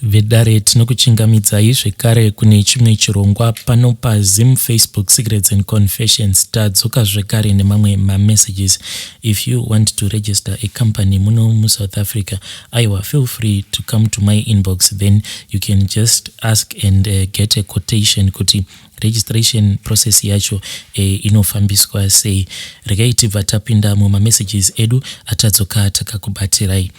vedare tinokuchingamidzai zvekare kune chimwe chirongwa pano paZim Facebook Secrets and Confessions. Tadzoka zvekare nemamwe messages. If you want to register a company muno South Africa, feel free to come to my inbox, then you can just ask and get a quotation kuti registration process yacho inofambiswa sei. Regai tibva tapinda messages edu atadzoka takakubatirai.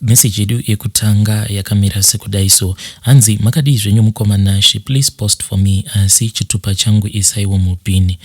Message edu yekutanga yakamira sekudai so: hanzi makadi zvenyu mukomanashi, please post for me asi chitupa changu isaiwo mupini.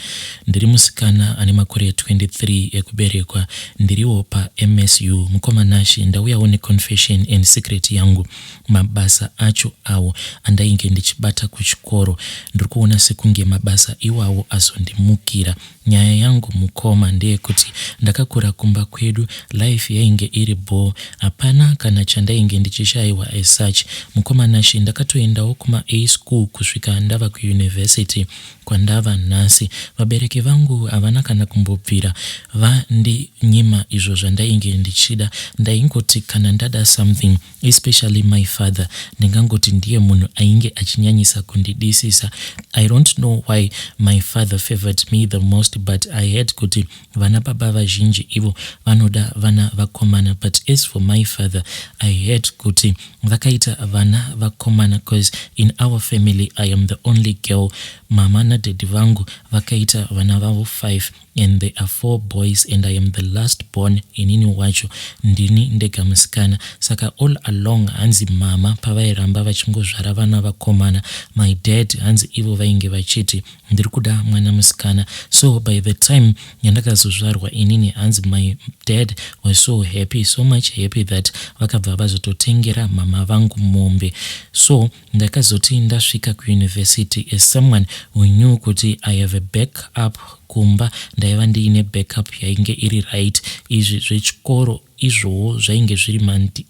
Ndiri musikana ane makore 23 ekuberekwa, ndiriwo pa MSU. Mukomanashi, ndauyawo neconfession and secret yangu. Mabasa acho awo andainge ndichibata kuchikoro, ndiri kuona sekunge mabasa iwawo azondimukira. Nyaya yangu mukoma ndeyekuti ndakakura kumba kwedu, life yainge iri bore, hapana kana chandainge ndichishaiwa as such. Mukomanashi, ndakatoendawo kuma A school kusvika ndava kuuniversity kwandava nhasi. Vabereki vangu havana kana kumbobvira vandinyima izvo zvandainge ndichida. Ndaingoti kana ndada something, especially my father, ndingangoti ndiye munhu ainge achinyanyisa kundidisisa. I don't know why my father favored me the most, but I had kuti vana baba vazhinji ivo vanoda vana vakomana, but as for my father, I had kuti vakaita vana vakomana, because in our family I am the only girl. Mama na daddy vangu vakaita vana vavo 5 and there are 4 boys and I am the last born. Inini wacho ndini ndega musikana. Saka all along hanzi mama pavairamba vachingozvara vana vakomana, my dad hanzi ivo vainge vachiti ndiri kuda mwana musikana. So by the time yandakazozvarwa inini, hanzi my dad was so happy, so much happy that vakabva vazototengera mama vangu mombe. So ndakazoti ndasvika kuuniversity as someone who knew kuti I have a backup kumba, ndaiva ndiine backup yainge iri right. Izvi zvechikoro izvowo zvainge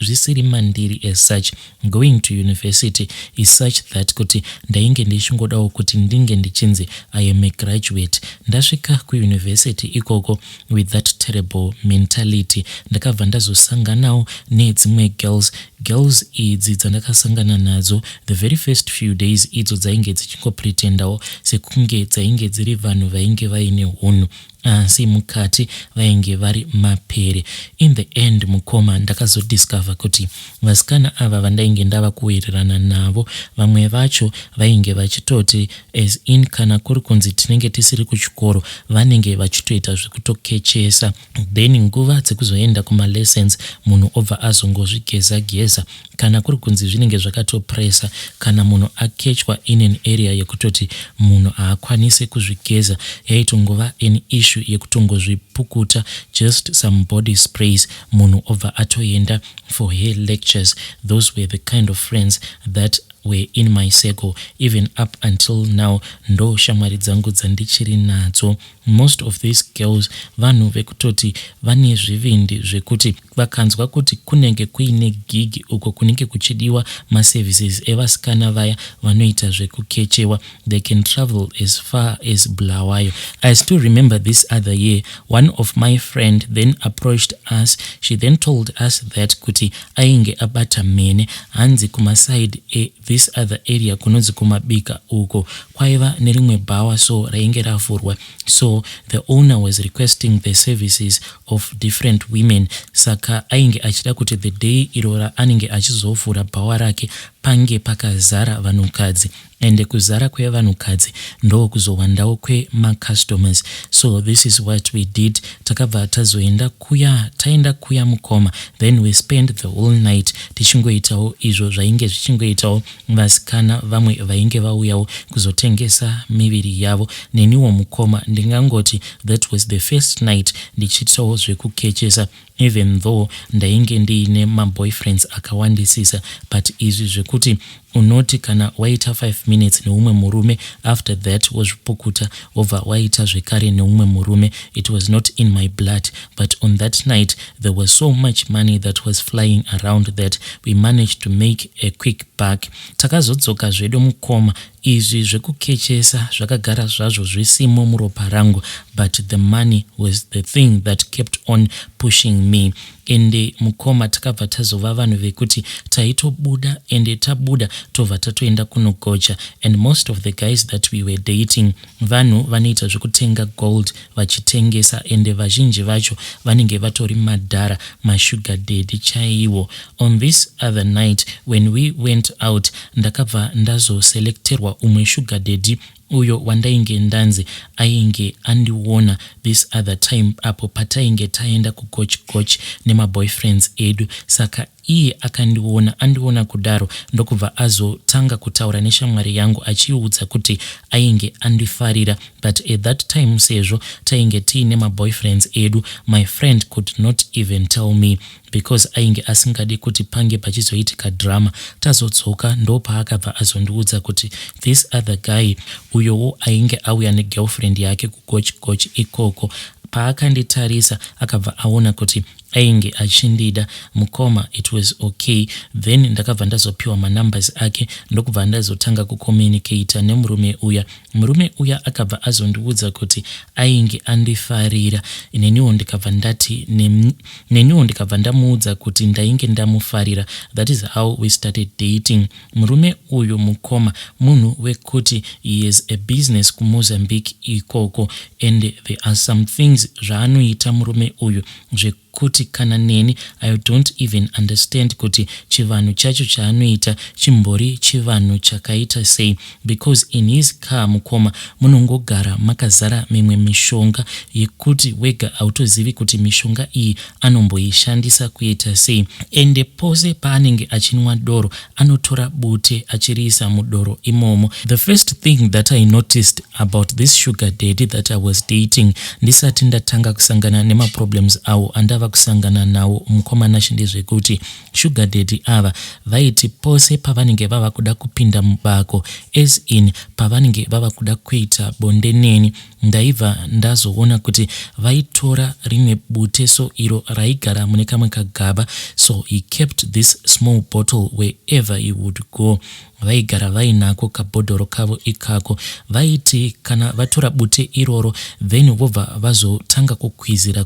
zvisiri mandiri as such. Going to university is such that kuti ndainge ndichingodawo kuti ndinge ndichinzi I am a graduate. Ndasvika kuuniversity ikoko with that terrible mentality, ndakabva ndazosanganawo nedzimwe girls idzi dzandakasangana nadzo the very first few days idzo dzainge dzichingopretendawo sekunge dzainge dziri vanhu vainge vaine hunhu, asi mukati vainge vari mapere. In the end mukoma ndakazodiscover kuti vasikana ava vandainge ndava kuwirirana navo, vamwe vacho vainge vachitoti as in kana kuri kunzi tinenge tisiri kuchikoro vanenge vachitoita zvekutokechesa, then nguva dzekuzoenda kuma lessons munhu obva azongozvigeza-geza. Kana kuri kunzi zvinenge zvakatopresa, kana munhu akechwa in an area yekutoti munhu haakwanisi kuzvigeza, yaitongova an issue yekutongozvipukuta, just some body sprays, munhu obva atoenda for her lectures. Those were the kind of friends that were in my circle. Even up until now ndo shamwari dzangu dzandichiri nadzo. Most of these girls vanhu vekutoti vane zvivindi zvekuti vakanzwa kuti kunenge kuine gig uko kunenge kuchidiwa maservices evasikana vaya vanoita zvekukechewa, they can travel as far as Bulawayo. I still remember this other year, one of my friend then approached us. She then told us that kuti ainge abata mene hanzi kuma side this other area kunonzi kumabika uko kwaiva nerimwe bhawa so rainge ravhurwa. So the owner was requesting the services of different women, saka ainge achida kuti the day irora anenge achizovhura bhawa rake pange pakazara vanhukadzi, ende kuzara kwevanhukadzi ndo kuzowandawo kwema-customers. So this is what we did. Takabva taenda kuya mukoma, then we spent the whole night tichingoitawo izvo zvainge zvichingoitawo vasikana vamwe vainge vauyawo kuzotengesa miviri yavo. Neniwo mukoma ndingangoti that was the first night ndichitawo zvekukechesa, even though ndainge ndiine ma-boyfriends akawandisisa, but izvi zvekuti unoti kana waita 5 minutes neumwe murume, after that wozvipukuta wobva waita zvekare neumwe murume, it was not in my blood. But on that night there was so much money that was flying around that we managed to make a quick buck. Takazodzoka zvedu mukoma izvi zvekukechesa zvakagara zvazvo zvisimo muropa rangu, but the money was the thing that kept on pushing me. Ende mukoma takabva tazova vanhu vekuti taitobuda ende tabuda tobva tatoenda kunogocha, and most of the guys that we were dating vanhu vanoita zvekutenga gold vachitengesa, ende vazhinji vacho vanenge vatori madhara, mashuga daddy chaiwo. On this other night when we went out, ndakabva ndazoselekterwa umwe sugar daddy uyo wandainge ndanzi ainge andiona this other time apo patainge taenda kugoch nemaboyfriends edu. Saka iye andiona kudaro ndokubva azotanga kutaura neshamwari yangu achiudza kuti ainge andifarira, but at that time sezvo tainge tiine maboyfriends edu, my friend could not even tell me because ainge asingadi kuti pange pachizoitika drama. Tazodzoka ndo paakabva azondiudza kuti this other guy uyowo ainge auya negirlfriend yake kugoch ikoko. Paakanditarisa akabva aona kuti ainge achindida. Mukoma, it was okay. Then ndakabva ndazopiwa manumbers ake ndokubva ndazotanga kucommunicate nemurume uya. Murume uya akabva azondiudza kuti ainge andifarira. Neniwo ndikabva ndamuudza kuti ndainge ndamufarira. That is how we started dating. Murume uyu mukoma munhu wekuti he is a business kuMozambique ikoko, and there are some things zvaanoita murume uyu kuti kana neni I don't even understand kuti chivanhu chacho chaanoita chimbori chivanhu chakaita sei, because in his car mukoma munongogara makazara mimwe mishonga yekuti wega autozivi kuti mishonga iyi anomboishandisa kuita sei. Ende pose paanenge achinwa doro anotora bute achiriisa mudoro imomo. The first thing that I noticed about this sugar daddy that I was dating, ndisati ndatanga kusangana nema problems awo andava kusangana nawo mukomana ndezvekuti sugar daddy ava vaiti pose pavanenge vava kuda kupinda mubako, as in pavanenge vava kuda kuita bonde neni, ndaibva ndazoona kuti vaitora rimwe bute so iro raigara mune kamwe kagaba, so he kept this small bottle wherever he would go. Vaigara vainako kabhodhoro kavo ikako. Vaiti kana vatora bute iroro then vobva vazotanga kukwizira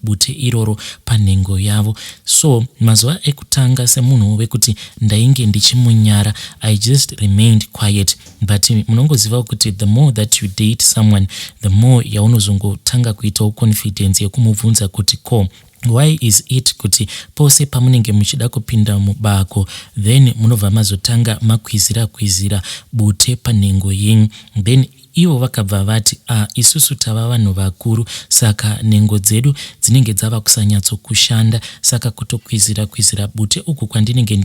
bute iroro panhengo yavo. So mazuva ekutanga semunhu wekuti ndainge ndichimunyara, I just remained quiet, but munongoziva kuti the more that you date someone the more yaunozongotanga kuitawo confidence yekumubvunza kuti ko why is it kuti pose pamunenge muchida kupinda mubako then munobva mazotanga makwizira bute panhengo yenyu. Then ivo vakabva vati isusu tava vanhu vakuru, saka nhengo dzedu dzinenge dzava kusanyatsokushanda, saka kutokwizira bute uku kwandinenge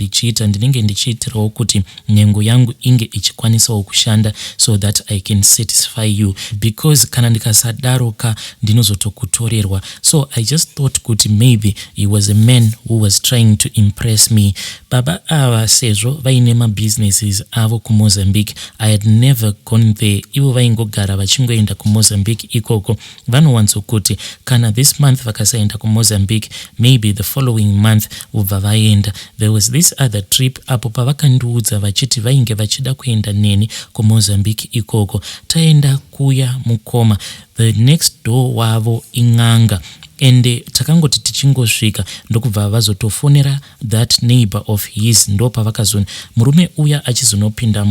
ndichiitirawo kuti nhengo yangu inge ichikwanisawo kushanda so that I can satisfy you, because kana ndikasadaroka ndinozotokutorerwa. So I just thought kuti maybe he was a man who was trying to impress me. Baba ava sezvo vaine mabusinesses avo kuMozambique, I had never gone there. Ivo vaingogara vachingoenda kuMozambique ikoko. Vanowanzokuti kana this month vakasaenda kuMozambique maybe the following month ubva vaenda. There was this other trip apo pavakandiudza vachiti vainge vachida kuenda neni kuMozambique ikoko. Taenda kuya mukoma, the next door wavo ing'anga. Ende takangoti tichingosvika ndokubva vazotofonera that neighbor of his, ndo pavakazoni murume uya achizonopinda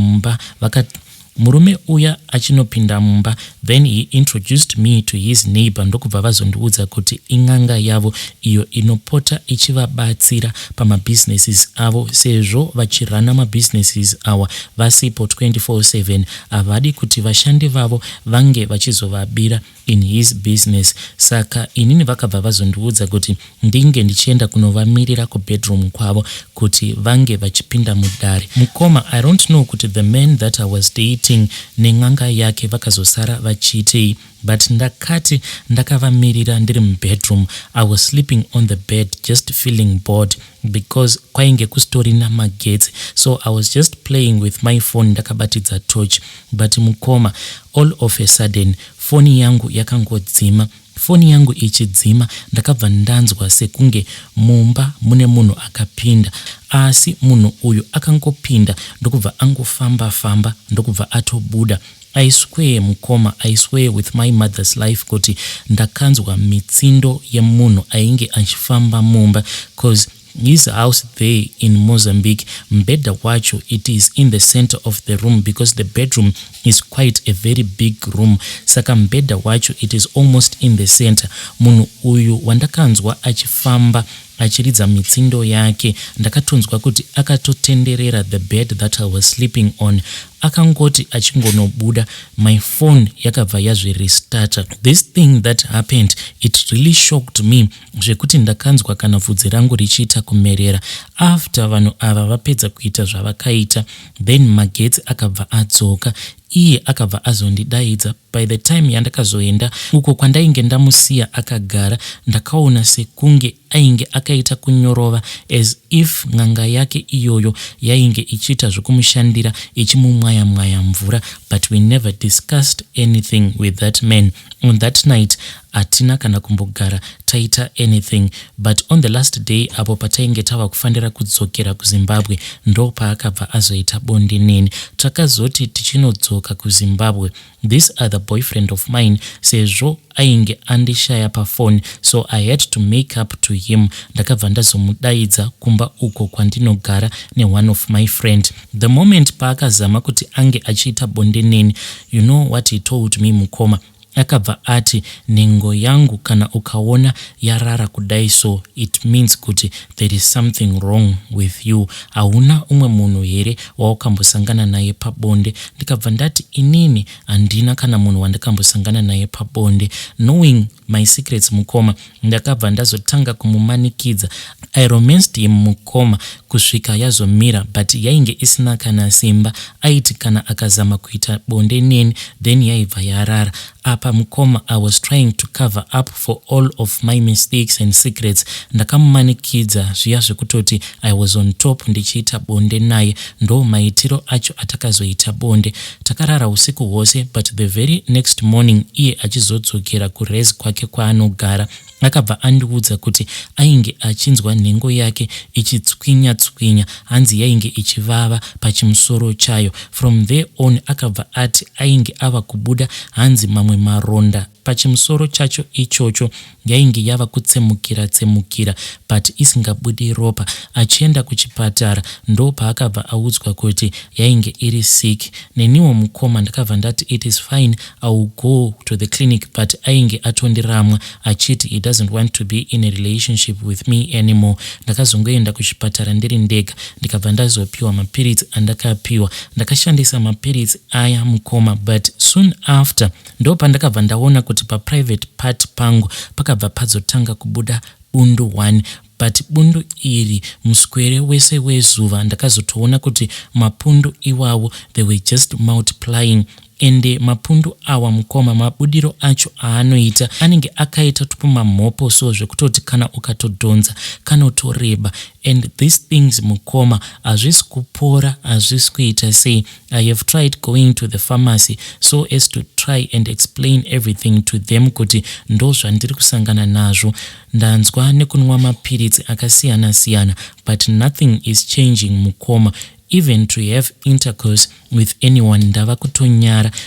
mumba, then he introduced me to his neighbor, ndokubva vazondiudza kuti ing'anga yavo iyo inopota ichivabatsira pamabusinesses avo, sezvo vachirana mabusinesses awa vasipo 24/7, avadi kuti vashandi vavo vange vachizovabira in his business. Saka inini vakabva vazondiudza kuti ndinge ndichienda kunovamirira kubedroom kwavo kuti vange vachipinda mudare. Mukoma, I don't know kuti the man that I was dating neng'anga yake vakazosara vachitei, but ndakati ndakavamirira ndiri mubedroom. I was sleeping on the bed just feeling bored because kwainge kustorina magetsi, so I was just playing with my phone ndakabatidza torch. But mukoma, all of a sudden phone yangu yakangodzima foni yangu ichidzima ndakabva ndanzwa sekunge mumba mune munhu akapinda, asi munhu uyu akangopinda ndokubva angofamba ndokubva atobuda. I swear mukoma, I swear with my mother's life kuti ndakanzwa mitsindo yemunhu ainge achifamba mumba, cause his house there in Mozambique, mbeda wacho, it is in the center of the room because the bedroom is quite a very big room. Saka mbeda wacho, it is almost in the center. Munhu uyu wandakanzwa achifamba achiridza mitsindo yake, ndakatonzwa kuti akatotenderera the bed that I was sleeping on. Akangoti achingonobuda, my phone yakabva yazvirestarta. This thing that happened, it really shocked me, zvekuti ndakanzwa kana vhudzi rangu richiita kumerera. After vanhu ava vapedza kuita zvavakaita, then magetsi akabva adzoka. Iye akabva azondidaidza. By the time yandakazoenda uko kwandainge ndamusiya akagara, ndakaona sekunge ainge akaita kunyorova, as if ng'anga yake iyoyo yainge ichiita zvokumushandira ichimumwaya mvura. But we never discussed anything with that man. On that night hatina kana kumbogara taita anything, but on the last day apo patainge tava kufanira kudzokera kuZimbabwe ndo paakabva azoita bonde neni. Takazoti tichinodzoka kuZimbabwe, this other boyfriend of mine sezvo ainge andishaya pafoni, so I had to make up to him. Ndakabva ndazomudaidza kumba uko kwandinogara one of my friend. The moment paakazama kuti ange achiita bonde neni, you know what he told me mukoma? Akabva ati, nengo yangu kana ukaona yarara kudai, so it means kuti there is something wrong with you. Hauna umwe munhu here waukambosangana naye pabonde? Ndikabva ndati inini handina kana munhu wandakambosangana naye pabonde. Knowing my secrets mukoma, ndakabva ndazotanga kumumanikidza. I romanced him mukoma kusvika yazomira, but yainge isina kana simba. Aiti kana akazama kuita bonde neni, then yaibva yarara. Apa mukoma, I was trying to cover up for all of my mistakes and secrets. Ndakamumanikidza zviya zvekutoti I was on top ndichiita bonde naye, ndo maitiro acho atakazoita bonde. Takarara usiku hwose, but the very next morning iye achizodzokera kurezi kwake kwaanogara, akabva andiudza kuti ainge achinzwa nhengo yake ichitswinya, hanzi yainge ichivava pachimusoro chayo. From there on akabva ati ainge ava kubuda hanzi mamwe maronda pachimusoro chacho ichocho yainge yava kutsemukira, but isingabudi ropa. Achienda kuchipatara ndo paakabva audzwa kuti yainge iri sick. Neniwo mukoma ndakabva ndati it is fine, I will go to the clinic, but ainge atondiramwa achiti he doesn't want to be in a relationship with me anymore. Ndakazongoenda kuchipatara ndiri ndega, ndikabva ndazopiwa mapiritsi andakapiwa. Ndakashandisa mapiritsi aya mukoma, but soon after ndo pandakabva ndaona kuti pa private part pangu pakabva padzotanga kubuda bundu 1. But bundu iri muswere wese wezuva ndakazotoona kuti mapundu iwawo they were just multiplying. Ende mapundu awa mukoma, mabudiro acho aanoita anenge akaita tupumamhopo so zvekutoti kana ukatodhonza kana utoreba. And these things mukoma hazvisi kupora, hazvisi kuita sei. I have tried going to the pharmacy so as to try and explain everything to them kuti ndo zvandiri kusangana nazvo. Ndanzwa nekunwa mapiritsi akasiyana, but nothing is changing mukoma. Even to have intercourse with anyone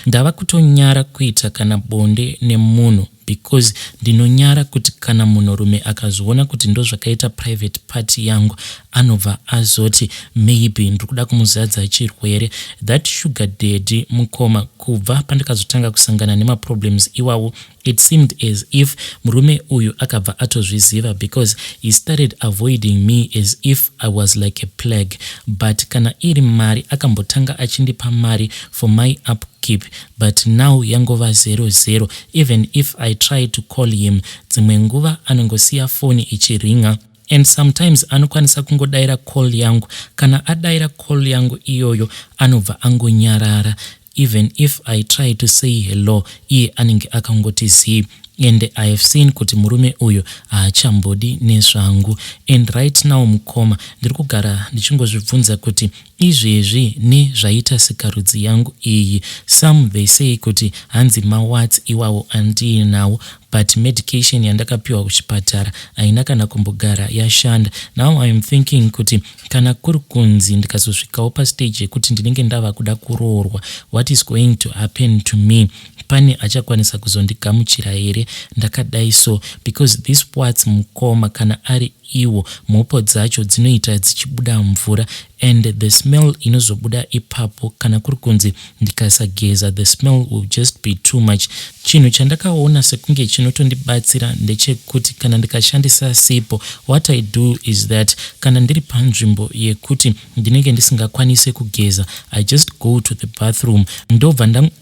ndava kutonyara kuita kana bonde nemunhu, because ndinonyara kuti kana munhurume akazoona kuti ndo zvakaita private party yangu anobva azoti maybe ndikuda kumuzadza chirwere. That sugar daddy mukoma, kubva pandakazotanga kusangana nemaproblems iwawo, it seemed as if murume uyu akabva atozviziva, because he started avoiding me as if I was like a plague. But kana iri mari akambotanga achindipa mari for my upkeep, but now yangova 00. Even if I try to call him, dzimwe nguva anongosiya foni ichiringa, and sometimes anokwanisa kungodaira call yangu. Kana adaira call yangu iyoyo anobva angonyarara. Even if I try to say hello, iye anenge akangoti zii. And I have seen kuti murume uyo haachambodi nezvangu. And right now mukoma, ndiri kugara ndichingozvibvunza kuti izvezvi nezvaita sikarudzi yangu iyi. Some they say kuti hanzi mawats iwawo andiinawo, but medication yandakapiwa kuchipatara haina kana kumbogara yashanda. Now I am thinking kuti kana kuri kunzi ndikazosvikawo pastage yekuti ndinenge ndava kuda kuroorwa, what is going to happen to me? Pane achakwanisa kuzondigamuchira here ndakadai so? Because these parts mukoma kana ari iwo mhopo dzacho dzinoita dzichibuda mvura, and the smell inozobuda ipapo kana kuri kunzi ndikasageza, the smell will just be too much. Chinhu chandakaona sekunge chinotondibatsira ndechekuti kana ndikashandisa sipo, what I do is that kana ndiri panzvimbo yekuti ndinenge ndisingakwanise kugeza, I just go to the bathroom,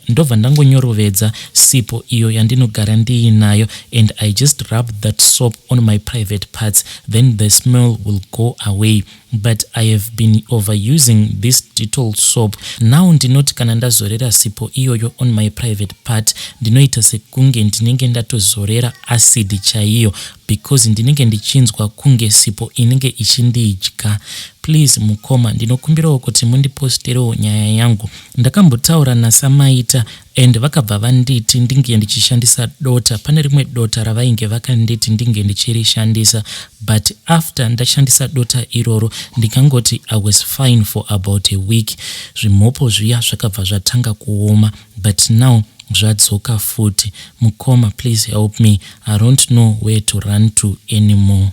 ndobva ndangonyorovedza sipo iyo yandinogara ndiinayo, and I just rub that soap on my private parts, then the smell will go away. But I have been overusing this Dettol soap. Now ndinoti kana ndazorera sipo iyoyo on my private part, ndinoita sekunge ndinenge ndatozorera acid chaiyo, because ndinenge ndichinzwa kunge sipo inenge ichindidya. Please mukoma, ndinokumbirawo kuti mundiposterewo nyaya yangu. Ndakambotaura nasamaita and vakabva vanditi ndinge ndichishandisa dota. Pane rimwe dota ravainge vakanditi ndinge ndichirishandisa, but after ndashandisa dota iroro ndikangoti I was fine for about a week. Zvimhopo zviya zvakabva zvatanga kuoma, but now zvadzoka futi. Mukoma, please help me. I don't know where to run to anymore.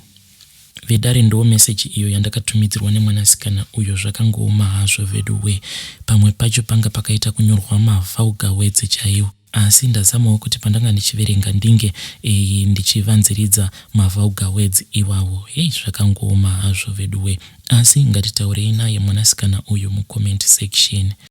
Vedare ndo message iyo yandakatumidzirwa nemwanasikana uyo. Zvakangooma hazvo veduwe, pamwe pacho panga pakaita kunyorwa mavulgar words chaiwo, asi ndazamawo kuti pandanga ndichiverenga ndinge ndichivanziridza mavulgar words iwawo. Zvakangooma hazvo veduwe, asi ngatitaurei naye mwanasikana uyo mucomment section.